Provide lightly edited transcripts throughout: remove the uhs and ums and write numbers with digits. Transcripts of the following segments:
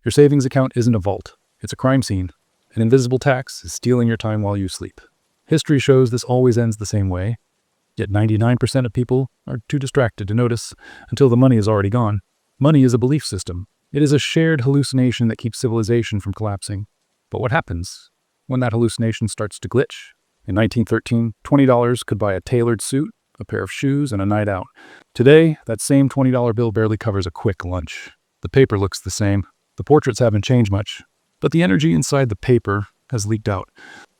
Your savings account isn't a vault. It's a crime scene. An invisible tax is stealing your time while you sleep. History shows this always ends the same way, yet 99% of people are too distracted to notice until the money is already gone. Money is a belief system. It is a shared hallucination that keeps civilization from collapsing. But what happens when that hallucination starts to glitch? In 1913, $20 could buy a tailored suit, a pair of shoes, and a night out. Today, that same $20 bill barely covers a quick lunch. The paper looks the same. The portraits haven't changed much, but the energy inside the paper has leaked out.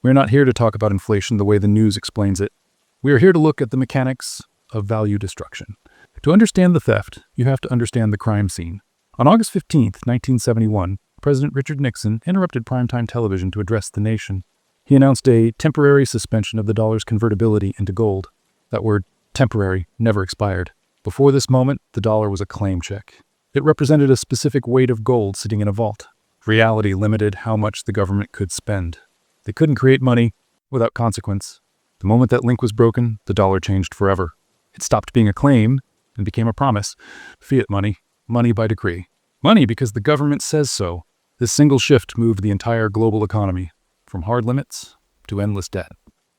We're not here to talk about inflation the way the news explains it. We are here to look at the mechanics of value destruction. To understand the theft, you have to understand the crime scene. On August 15, 1971, President Richard Nixon interrupted primetime television to address the nation. He announced a temporary suspension of the dollar's convertibility into gold. That word, temporary, never expired. Before this moment, the dollar was a claim check. It represented a specific weight of gold sitting in a vault. Reality limited how much the government could spend. They couldn't create money without consequence. The moment that link was broken, the dollar changed forever. It stopped being a claim and became a promise. Fiat money, money by decree. Money because the government says so. This single shift moved the entire global economy, from hard limits to endless debt.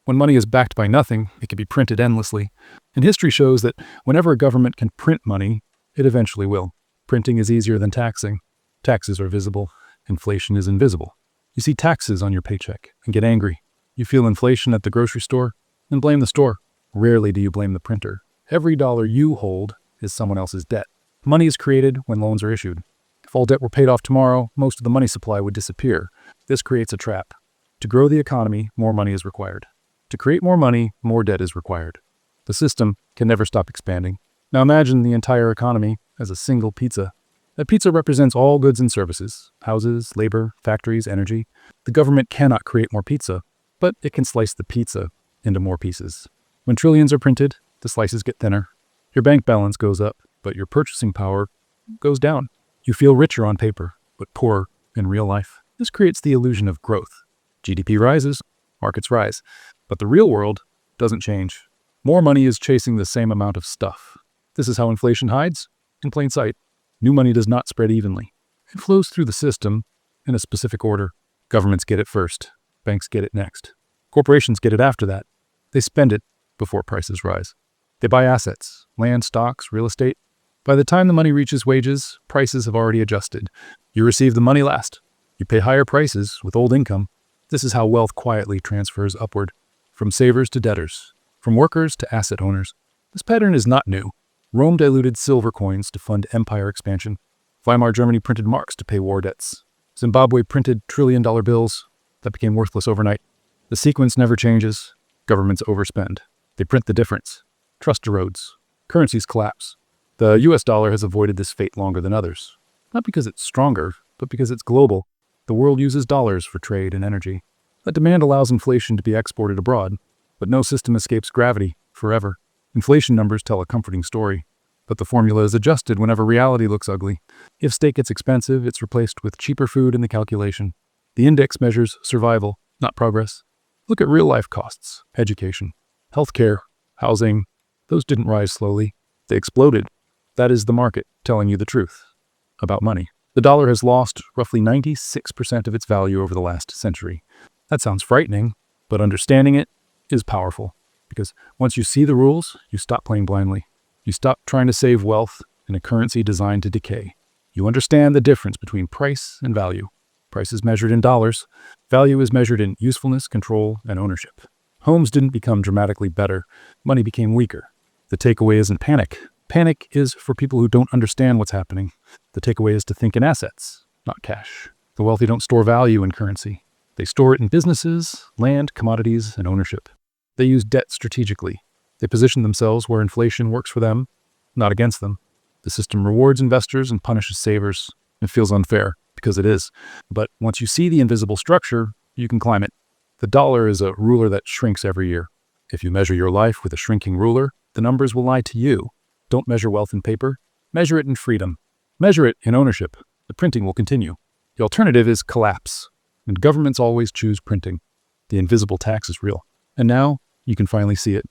When money is backed by nothing, it can be printed endlessly. And history shows that whenever a government can print money, it eventually will. Printing is easier than taxing. Taxes are visible. Inflation is invisible. You see taxes on your paycheck and get angry. You feel inflation at the grocery store and blame the store. Rarely do you blame the printer. Every dollar you hold is someone else's debt. Money is created when loans are issued. If all debt were paid off tomorrow, most of the money supply would disappear. This creates a trap. To grow the economy, more money is required. To create more money, more debt is required. The system can never stop expanding. Now imagine the entire economy as a single pizza. That pizza represents all goods and services, houses, labor, factories, energy. The government cannot create more pizza, but it can slice the pizza into more pieces. When trillions are printed, the slices get thinner. Your bank balance goes up, but your purchasing power goes down. You feel richer on paper, but poorer in real life. This creates the illusion of growth. GDP rises, markets rise, but the real world doesn't change. More money is chasing the same amount of stuff. This is how inflation hides in plain sight. New money does not spread evenly. It flows through the system in a specific order. Governments get it first. Banks get it next. Corporations get it after that. They spend it before prices rise. They buy assets, land, stocks, real estate. By the time the money reaches wages, prices have already adjusted. You receive the money last. You pay higher prices with old income. This is how wealth quietly transfers upward, from savers to debtors, from workers to asset owners. This pattern is not new. Rome diluted silver coins to fund empire expansion. Weimar Germany printed marks to pay war debts. Zimbabwe printed trillion-dollar bills that became worthless overnight. The sequence never changes. Governments overspend. They print the difference. Trust erodes. Currencies collapse. The US dollar has avoided this fate longer than others. Not because it's stronger, but because it's global. The world uses dollars for trade and energy. That demand allows inflation to be exported abroad, but no system escapes gravity forever. Inflation numbers tell a comforting story, but the formula is adjusted whenever reality looks ugly. If steak gets expensive, it's replaced with cheaper food in the calculation. The index measures survival, not progress. Look at real-life costs, education, healthcare, housing. Those didn't rise slowly. They exploded. That is the market telling you the truth about money. The dollar has lost roughly 96% of its value over the last century. That sounds frightening, but understanding it is powerful. Because once you see the rules, you stop playing blindly. You stop trying to save wealth in a currency designed to decay. You understand the difference between price and value. Price is measured in dollars. Value is measured in usefulness, control, and ownership. Homes didn't become dramatically better. Money became weaker. The takeaway isn't panic. Panic is for people who don't understand what's happening. The takeaway is to think in assets, not cash. The wealthy don't store value in currency. They store it in businesses, land, commodities, and ownership. They use debt strategically. They position themselves where inflation works for them, not against them. The system rewards investors and punishes savers. It feels unfair, because it is. But once you see the invisible structure, you can climb it. The dollar is a ruler that shrinks every year. If you measure your life with a shrinking ruler, the numbers will lie to you. Don't measure wealth in paper. Measure it in freedom. Measure it in ownership. The printing will continue. The alternative is collapse. And governments always choose printing. The invisible tax is real. And now, you can finally see it.